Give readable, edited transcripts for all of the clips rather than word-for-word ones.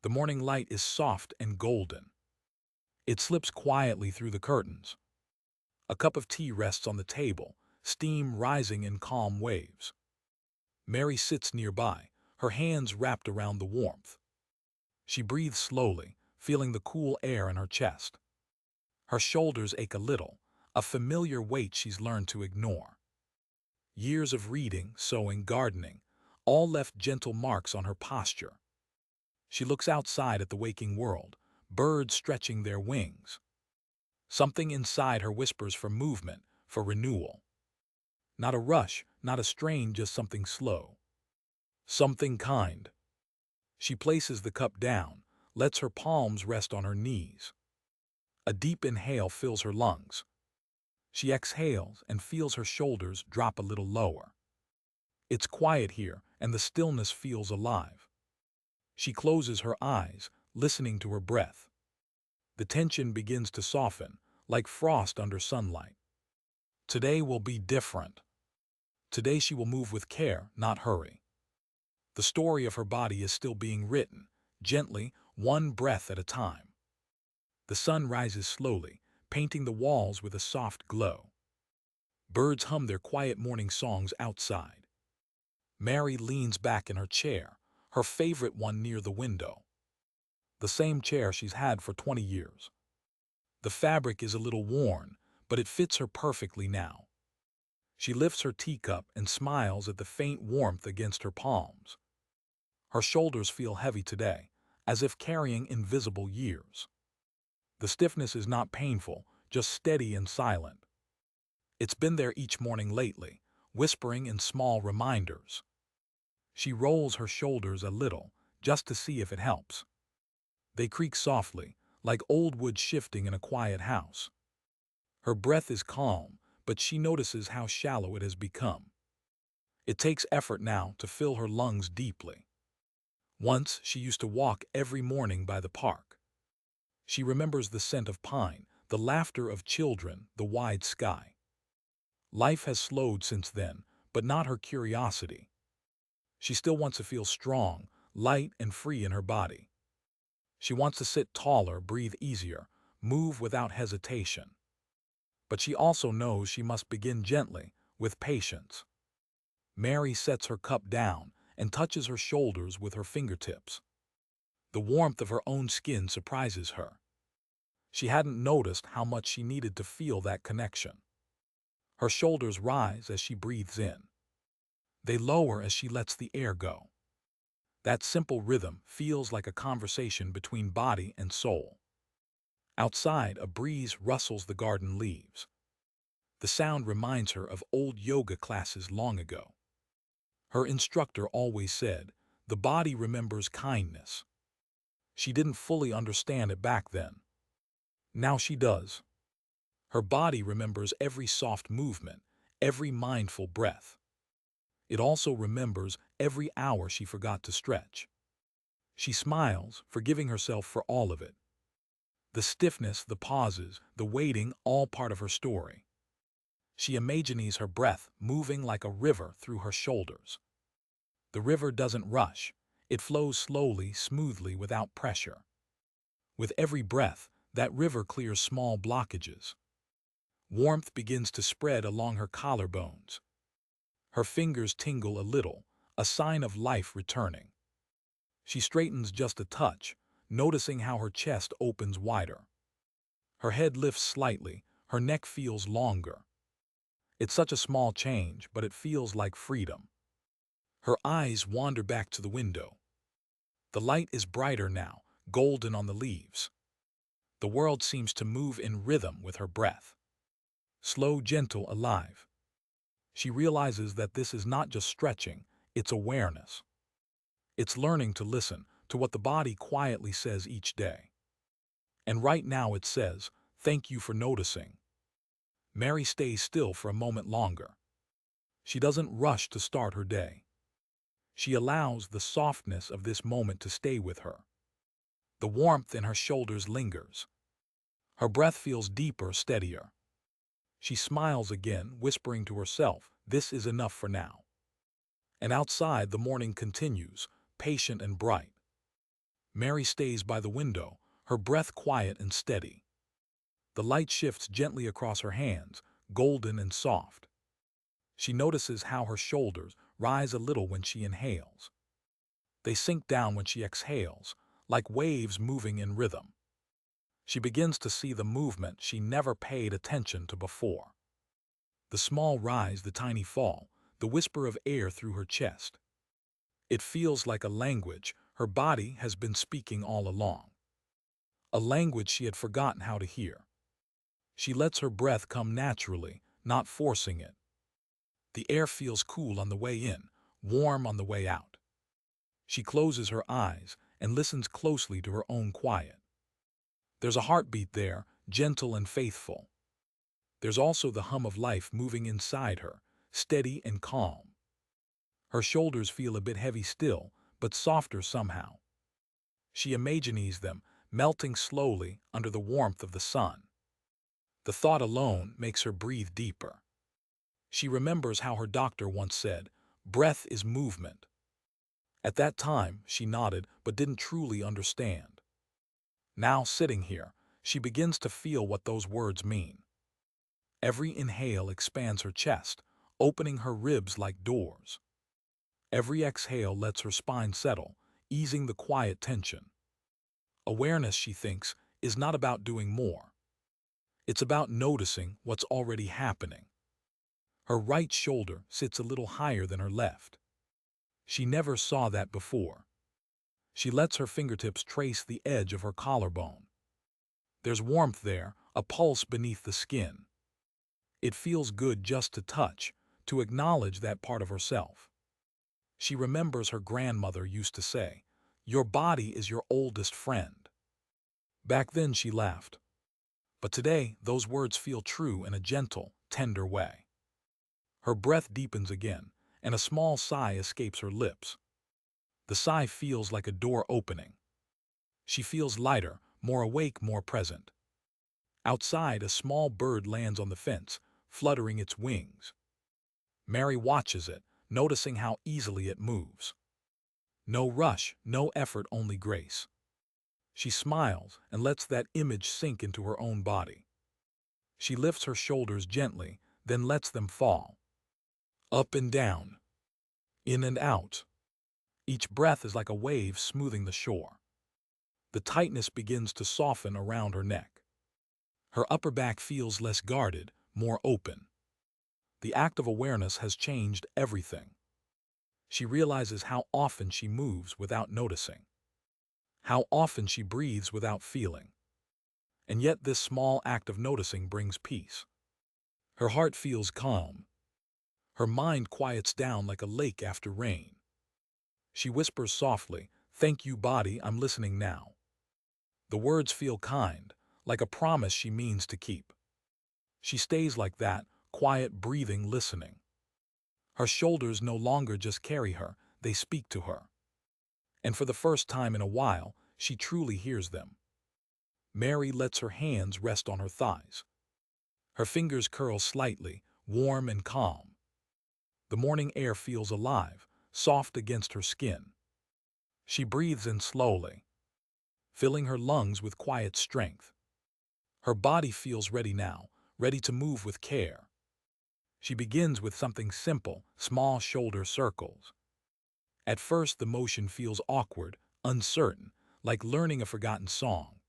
The morning light is soft and golden. It slips quietly through the curtains. A cup of tea rests on the table, steam rising in calm waves. Mary sits nearby, her hands wrapped around the warmth. She breathes slowly, feeling the cool air in her chest. Her shoulders ache a little, a familiar weight she's learned to ignore. Years of reading, sewing, gardening, all left gentle marks on her posture. She looks outside at the waking world, birds stretching their wings. Something inside her whispers for movement, for renewal. Not a rush, not a strain, just something slow. Something kind. She places the cup down, lets her palms rest on her knees. A deep inhale fills her lungs. She exhales and feels her shoulders drop a little lower. It's quiet here, and the stillness feels alive. She closes her eyes, listening to her breath. The tension begins to soften, like frost under sunlight. Today will be different. Today she will move with care, not hurry. The story of her body is still being written, gently, one breath at a time. The sun rises slowly, painting the walls with a soft glow. Birds hum their quiet morning songs outside. Mary leans back in her chair, her favorite one near the window. The same chair she's had for 20 years. The fabric is a little worn, but it fits her perfectly now. She lifts her teacup and smiles at the faint warmth against her palms. Her shoulders feel heavy today, as if carrying invisible years. The stiffness is not painful, just steady and silent. It's been there each morning lately, whispering in small reminders. She rolls her shoulders a little, just to see if it helps. They creak softly, like old wood shifting in a quiet house. Her breath is calm, but she notices how shallow it has become. It takes effort now to fill her lungs deeply. Once she used to walk every morning by the park. She remembers the scent of pine, the laughter of children, the wide sky. Life has slowed since then, but not her curiosity. She still wants to feel strong, light, and free in her body. She wants to sit taller, breathe easier, move without hesitation. But she also knows she must begin gently, with patience. Mary sets her cup down and touches her shoulders with her fingertips. The warmth of her own skin surprises her. She hadn't noticed how much she needed to feel that connection. Her shoulders rise as she breathes in. They lower as she lets the air go. That simple rhythm feels like a conversation between body and soul. Outside, a breeze rustles the garden leaves. The sound reminds her of old yoga classes long ago. Her instructor always said, "The body remembers kindness." She didn't fully understand it back then. Now she does. Her body remembers every soft movement, every mindful breath. It also remembers every hour she forgot to stretch. She smiles, forgiving herself for all of it. The stiffness, the pauses, the waiting, all part of her story. She imagines her breath moving like a river through her shoulders. The river doesn't rush. It flows slowly, smoothly, without pressure. With every breath, that river clears small blockages. Warmth begins to spread along her collarbones. Her fingers tingle a little, a sign of life returning. She straightens just a touch, noticing how her chest opens wider. Her head lifts slightly, her neck feels longer. It's such a small change, but it feels like freedom. Her eyes wander back to the window. The light is brighter now, golden on the leaves. The world seems to move in rhythm with her breath. Slow, gentle, alive. She realizes that this is not just stretching, it's awareness. It's learning to listen to what the body quietly says each day. And right now it says, "Thank you for noticing." Mary stays still for a moment longer. She doesn't rush to start her day. She allows the softness of this moment to stay with her. The warmth in her shoulders lingers. Her breath feels deeper, steadier. She smiles again, whispering to herself, "This is enough for now." And outside, the morning continues, patient and bright. Mary stays by the window, her breath quiet and steady. The light shifts gently across her hands, golden and soft. She notices how her shoulders rise a little when she inhales. They sink down when she exhales, like waves moving in rhythm. She begins to see the movement she never paid attention to before. The small rise, the tiny fall, the whisper of air through her chest. It feels like a language her body has been speaking all along. A language she had forgotten how to hear. She lets her breath come naturally, not forcing it. The air feels cool on the way in, warm on the way out. She closes her eyes and listens closely to her own quiet. There's a heartbeat there, gentle and faithful. There's also the hum of life moving inside her, steady and calm. Her shoulders feel a bit heavy still, but softer somehow. She imagines them melting slowly under the warmth of the sun. The thought alone makes her breathe deeper. She remembers how her doctor once said, "Breath is movement." At that time, she nodded but didn't truly understand. Now, sitting here, she begins to feel what those words mean. Every inhale expands her chest, opening her ribs like doors. Every exhale lets her spine settle, easing the quiet tension. Awareness, she thinks, is not about doing more. It's about noticing what's already happening. Her right shoulder sits a little higher than her left. She never saw that before. She lets her fingertips trace the edge of her collarbone. There's warmth there, a pulse beneath the skin. It feels good just to touch, to acknowledge that part of herself. She remembers her grandmother used to say, "Your body is your oldest friend." Back then she laughed. But today, those words feel true in a gentle, tender way. Her breath deepens again, and a small sigh escapes her lips. The sigh feels like a door opening. She feels lighter, more awake, more present. Outside, a small bird lands on the fence, fluttering its wings. Mary watches it, noticing how easily it moves. No rush, no effort, only grace. She smiles and lets that image sink into her own body. She lifts her shoulders gently, then lets them fall. Up and down, in and out. Each breath is like a wave smoothing the shore. The tightness begins to soften around her neck. Her upper back feels less guarded, more open. The act of awareness has changed everything. She realizes how often she moves without noticing, how often she breathes without feeling. And yet this small act of noticing brings peace. Her heart feels calm. Her mind quiets down like a lake after rain. She whispers softly, "Thank you, body, I'm listening now." The words feel kind, like a promise she means to keep. She stays like that, quiet, breathing, listening. Her shoulders no longer just carry her, they speak to her. And for the first time in a while, she truly hears them. Mary lets her hands rest on her thighs. Her fingers curl slightly, warm and calm. The morning air feels alive, soft against her skin. She breathes in slowly, filling her lungs with quiet strength. Her body feels ready now, ready to move with care. She begins with something simple, small shoulder circles. At first, the motion feels awkward, uncertain, like learning a forgotten song.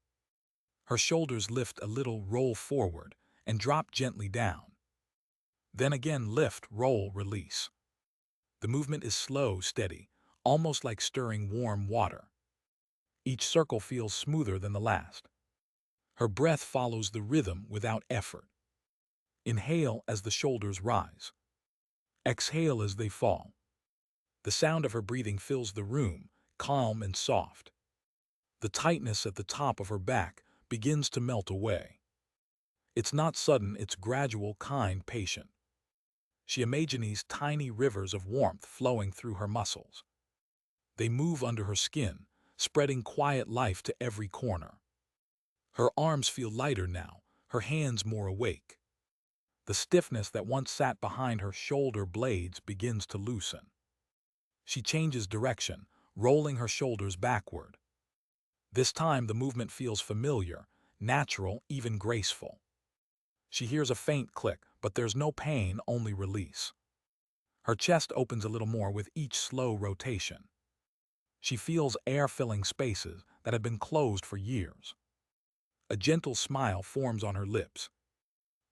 Her shoulders lift a little, roll forward, and drop gently down. Then again lift, roll, release. The movement is slow, steady, almost like stirring warm water. Each circle feels smoother than the last. Her breath follows the rhythm without effort. Inhale as the shoulders rise. Exhale as they fall. The sound of her breathing fills the room, calm and soft. The tightness at the top of her back begins to melt away. It's not sudden, it's gradual, kind, patient. She imagines tiny rivers of warmth flowing through her muscles. They move under her skin, spreading quiet life to every corner. Her arms feel lighter now, her hands more awake. The stiffness that once sat behind her shoulder blades begins to loosen. She changes direction, rolling her shoulders backward. This time the movement feels familiar, natural, even graceful. She hears a faint click, but there's no pain, only release. Her chest opens a little more with each slow rotation. She feels air filling spaces that had been closed for years. A gentle smile forms on her lips.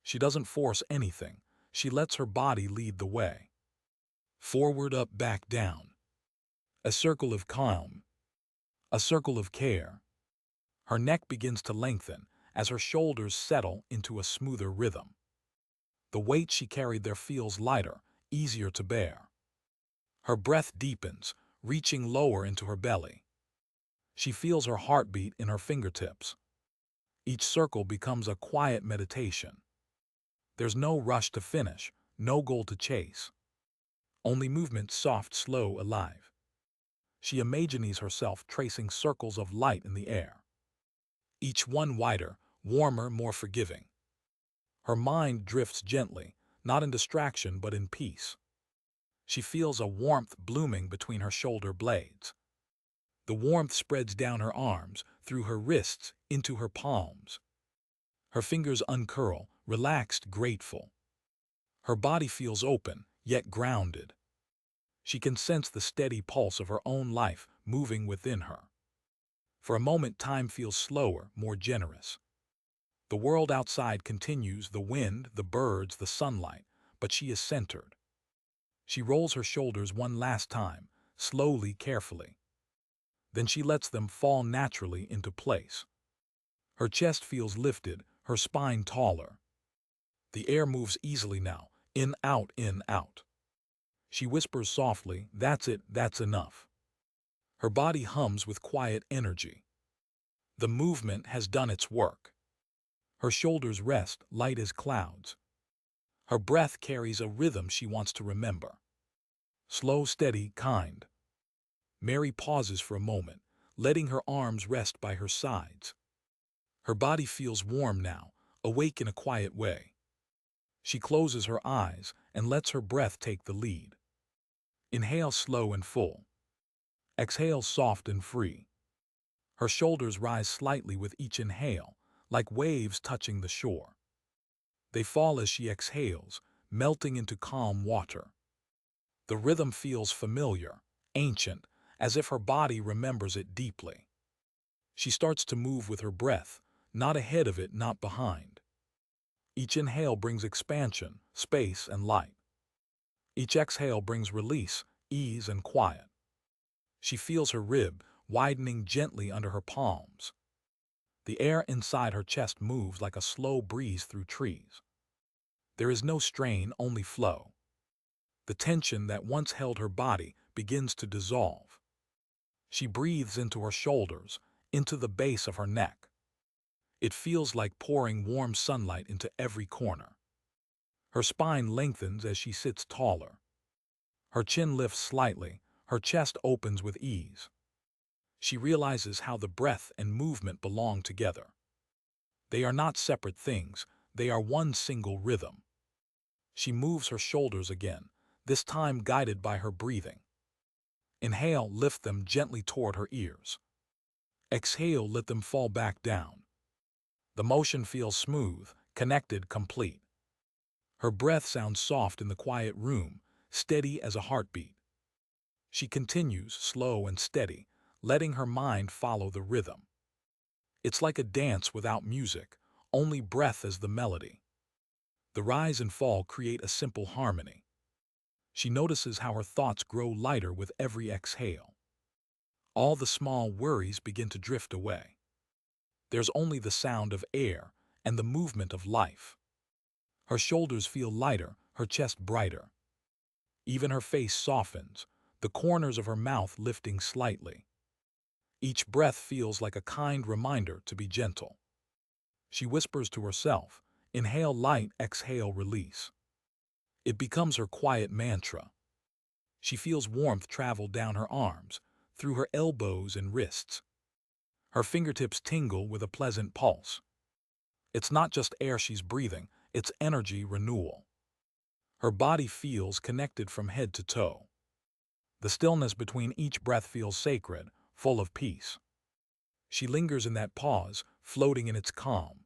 She doesn't force anything. She lets her body lead the way. Forward, up, back, down. A circle of calm. A circle of care. Her neck begins to lengthen as her shoulders settle into a smoother rhythm. The weight she carried there feels lighter, easier to bear. Her breath deepens, reaching lower into her belly. She feels her heartbeat in her fingertips. Each circle becomes a quiet meditation. There's no rush to finish, no goal to chase. Only movement, soft, slow, alive. She imagines herself tracing circles of light in the air. Each one wider, warmer, more forgiving. Her mind drifts gently, not in distraction but in peace. She feels a warmth blooming between her shoulder blades. The warmth spreads down her arms, through her wrists, into her palms. Her fingers uncurl, relaxed, grateful. Her body feels open, yet grounded. She can sense the steady pulse of her own life moving within her. For a moment, time feels slower, more generous. The world outside continues, the wind, the birds, the sunlight, but she is centered. She rolls her shoulders one last time, slowly, carefully. Then she lets them fall naturally into place. Her chest feels lifted, her spine taller. The air moves easily now, in, out, in, out. She whispers softly, "That's it, that's enough." Her body hums with quiet energy. The movement has done its work. Her shoulders rest, light as clouds. Her breath carries a rhythm she wants to remember. Slow, steady, kind. Mary pauses for a moment, letting her arms rest by her sides. Her body feels warm now, awake in a quiet way. She closes her eyes and lets her breath take the lead. Inhale slow and full. Exhale soft and free. Her shoulders rise slightly with each inhale, like waves touching the shore. They fall as she exhales, melting into calm water. The rhythm feels familiar, ancient, as if her body remembers it deeply. She starts to move with her breath, not ahead of it, not behind. Each inhale brings expansion, space, and light. Each exhale brings release, ease, and quiet. She feels her rib widening gently under her palms. The air inside her chest moves like a slow breeze through trees. There is no strain, only flow. The tension that once held her body begins to dissolve. She breathes into her shoulders, into the base of her neck. It feels like pouring warm sunlight into every corner. Her spine lengthens as she sits taller. Her chin lifts slightly, her chest opens with ease. She realizes how the breath and movement belong together. They are not separate things, they are one single rhythm. She moves her shoulders again, this time guided by her breathing. Inhale, lift them gently toward her ears. Exhale, let them fall back down. The motion feels smooth, connected, complete. Her breath sounds soft in the quiet room, steady as a heartbeat. She continues, slow and steady, letting her mind follow the rhythm. It's like a dance without music, only breath as the melody. The rise and fall create a simple harmony. She notices how her thoughts grow lighter with every exhale. All the small worries begin to drift away. There's only the sound of air and the movement of life. Her shoulders feel lighter, her chest brighter. Even her face softens, the corners of her mouth lifting slightly. Each breath feels like a kind reminder to be gentle. She whispers to herself, "Inhale light, exhale release." It becomes her quiet mantra. She feels warmth travel down her arms, through her elbows and wrists. Her fingertips tingle with a pleasant pulse. It's not just air she's breathing, it's energy, renewal. Her body feels connected from head to toe. The stillness between each breath feels sacred, full of peace. She lingers in that pause, floating in its calm.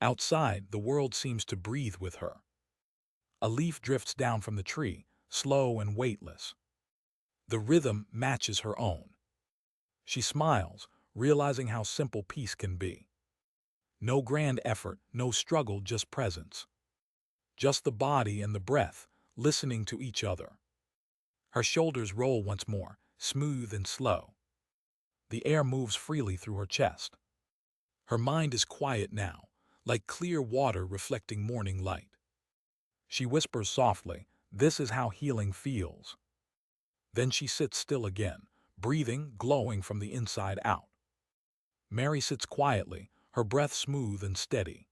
Outside, the world seems to breathe with her. A leaf drifts down from the tree, slow and weightless. The rhythm matches her own. She smiles, realizing how simple peace can be. No grand effort, no struggle, just presence. Just the body and the breath, listening to each other. Her shoulders roll once more, smooth and slow. The air moves freely through her chest. Her mind is quiet now, like clear water reflecting morning light. She whispers softly, "This is how healing feels." Then she sits still again, breathing, glowing from the inside out. Mary sits quietly, her breath smooth and steady.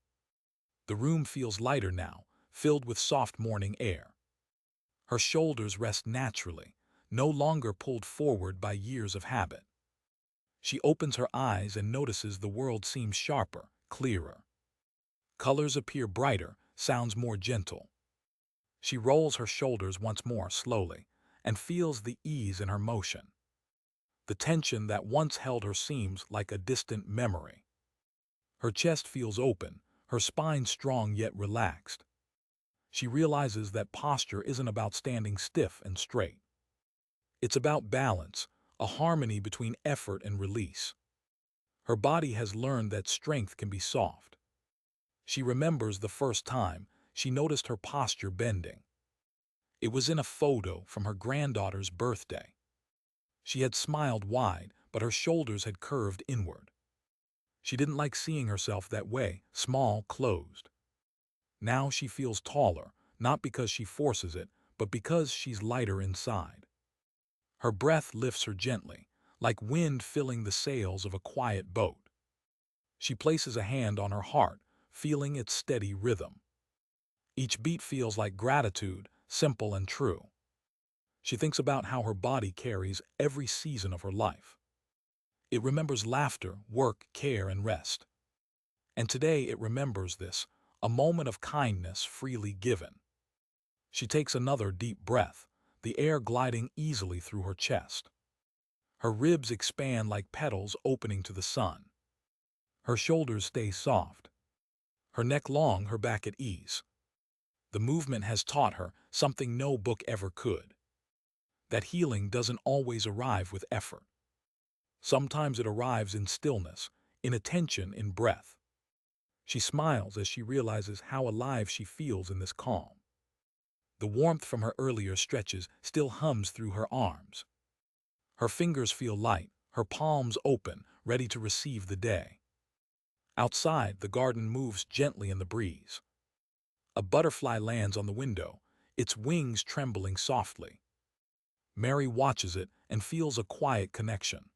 The room feels lighter now, filled with soft morning air. Her shoulders rest naturally, no longer pulled forward by years of habit. She opens her eyes and notices the world seems sharper, clearer. Colors appear brighter, sounds more gentle. She rolls her shoulders once more slowly and feels the ease in her motion. The tension that once held her seems like a distant memory. Her chest feels open, her spine strong yet relaxed. She realizes that posture isn't about standing stiff and straight. It's about balance, a harmony between effort and release. Her body has learned that strength can be soft. She remembers the first time she noticed her posture bending. It was in a photo from her granddaughter's birthday. She had smiled wide, but her shoulders had curved inward. She didn't like seeing herself that way, small, closed. Now she feels taller, not because she forces it, but because she's lighter inside. Her breath lifts her gently, like wind filling the sails of a quiet boat. She places a hand on her heart, feeling its steady rhythm. Each beat feels like gratitude, simple and true. She thinks about how her body carries every season of her life. It remembers laughter, work, care, and rest. And today it remembers this, a moment of kindness freely given. She takes another deep breath, the air gliding easily through her chest. Her ribs expand like petals opening to the sun. Her shoulders stay soft. Her neck long, her back at ease. The movement has taught her something no book ever could. That healing doesn't always arrive with effort. Sometimes it arrives in stillness, in attention, in breath. She smiles as she realizes how alive she feels in this calm. The warmth from her earlier stretches still hums through her arms. Her fingers feel light, her palms open, ready to receive the day. Outside, the garden moves gently in the breeze. A butterfly lands on the window, its wings trembling softly. Mary watches it and feels a quiet connection.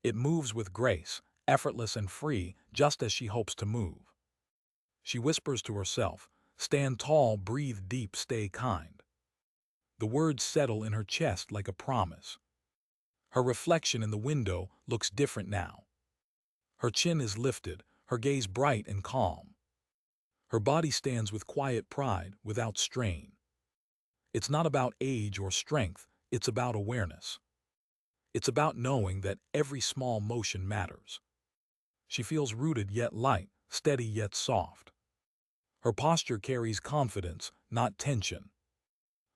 It moves with grace, effortless and free, just as she hopes to move. She whispers to herself, "Stand tall, breathe deep, stay kind." The words settle in her chest like a promise. Her reflection in the window looks different now. Her chin is lifted, her gaze bright and calm. Her body stands with quiet pride, without strain. It's not about age or strength, it's about awareness. It's about knowing that every small motion matters. She feels rooted yet light, steady yet soft. Her posture carries confidence, not tension.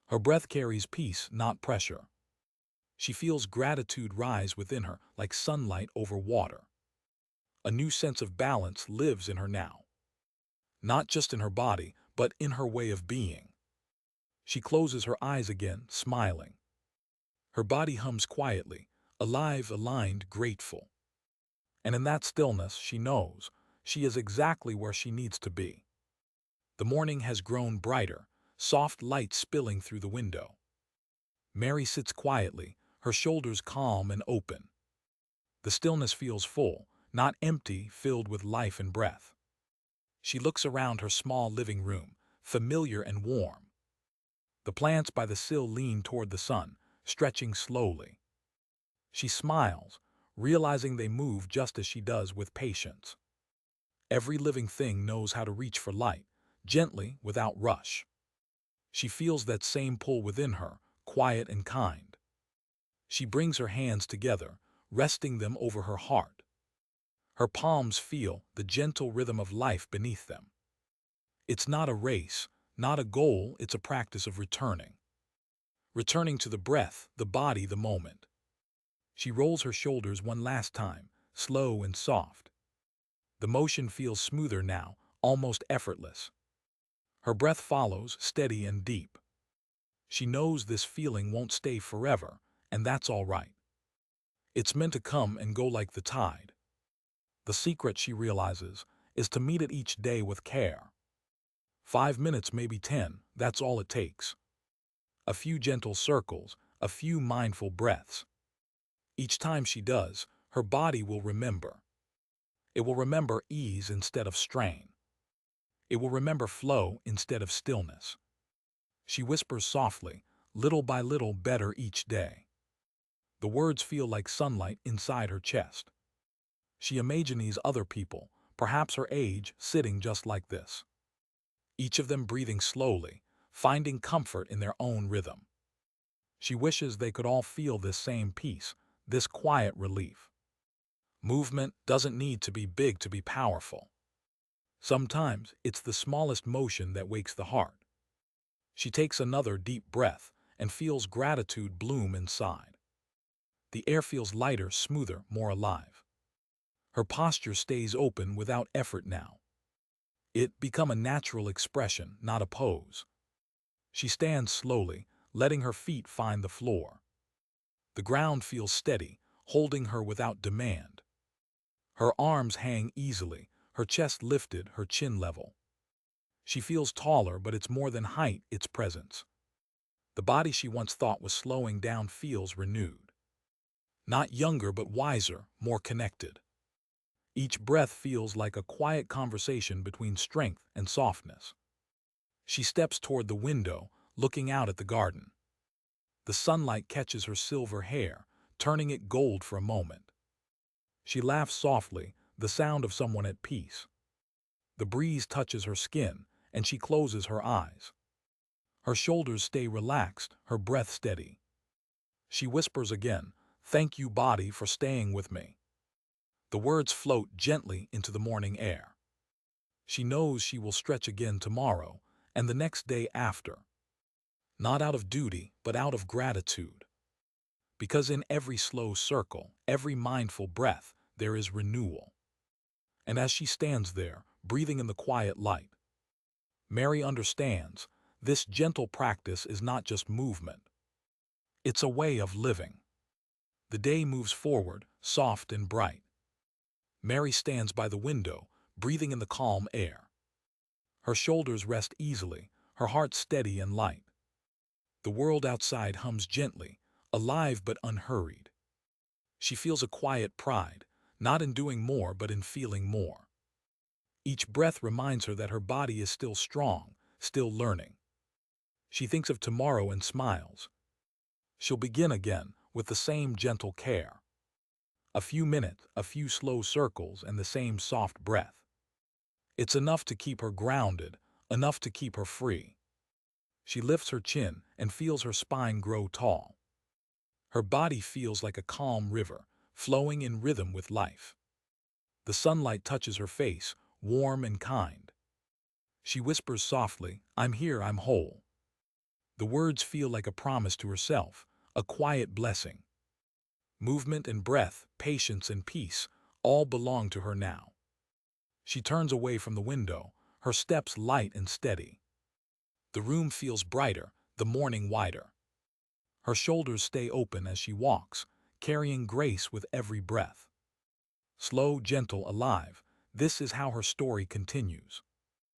Her breath carries peace, not pressure. She feels gratitude rise within her like sunlight over water. A new sense of balance lives in her now. Not just in her body, but in her way of being. She closes her eyes again, smiling. Her body hums quietly, alive, aligned, grateful. And in that stillness, she knows she is exactly where she needs to be. The morning has grown brighter, soft light spilling through the window. Mary sits quietly, her shoulders calm and open. The stillness feels full, not empty, filled with life and breath. She looks around her small living room, familiar and warm. The plants by the sill lean toward the sun, stretching slowly. She smiles, realizing they move just as she does with patience. Every living thing knows how to reach for light, gently, without rush. She feels that same pull within her, quiet and kind. She brings her hands together, resting them over her heart. Her palms feel the gentle rhythm of life beneath them. It's not a race, not a goal, it's a practice of returning. Returning to the breath, the body, the moment. She rolls her shoulders one last time, slow and soft. The motion feels smoother now, almost effortless. Her breath follows, steady and deep. She knows this feeling won't stay forever, and that's all right. It's meant to come and go like the tide. The secret, she realizes, is to meet it each day with care. 5 minutes, maybe 10, that's all it takes. A few gentle circles, a few mindful breaths. Each time she does, her body will remember. It will remember ease instead of strain. It will remember flow instead of stillness. She whispers softly, little by little, better each day. The words feel like sunlight inside her chest. She imagines other people, perhaps her age, sitting just like this. Each of them breathing slowly, finding comfort in their own rhythm. She wishes they could all feel this same peace, this quiet relief. Movement doesn't need to be big to be powerful. Sometimes it's the smallest motion that wakes the heart. She takes another deep breath and feels gratitude bloom inside. The air feels lighter, smoother, more alive. Her posture stays open without effort now. It becomes a natural expression, not a pose. She stands slowly, letting her feet find the floor. The ground feels steady, holding her without demand. Her arms hang easily, her chest lifted, her chin level. She feels taller, but it's more than height, it's presence. The body she once thought was slowing down feels renewed. Not younger, but wiser, more connected. Each breath feels like a quiet conversation between strength and softness. She steps toward the window, looking out at the garden. The sunlight catches her silver hair, turning it gold for a moment. She laughs softly, the sound of someone at peace. The breeze touches her skin, and she closes her eyes. Her shoulders stay relaxed, her breath steady. She whispers again, "Thank you, body, for staying with me." The words float gently into the morning air. She knows she will stretch again tomorrow, and the next day after. Not out of duty, but out of gratitude. Because in every slow circle, every mindful breath, there is renewal. And as she stands there, breathing in the quiet light, Mary understands this gentle practice is not just movement. It's a way of living. The day moves forward, soft and bright. Mary stands by the window, breathing in the calm air. Her shoulders rest easily, her heart steady and light. The world outside hums gently, alive but unhurried. She feels a quiet pride, not in doing more but in feeling more. Each breath reminds her that her body is still strong, still learning. She thinks of tomorrow and smiles. She'll begin again with the same gentle care. A few minutes, a few slow circles, and the same soft breath. It's enough to keep her grounded, enough to keep her free. She lifts her chin and feels her spine grow tall. Her body feels like a calm river, flowing in rhythm with life. The sunlight touches her face, warm and kind. She whispers softly, "I'm here, I'm whole." The words feel like a promise to herself, a quiet blessing. Movement and breath, patience and peace, all belong to her now. She turns away from the window, her steps light and steady. The room feels brighter, the morning wider. Her shoulders stay open as she walks, carrying grace with every breath. Slow, gentle, alive, this is how her story continues.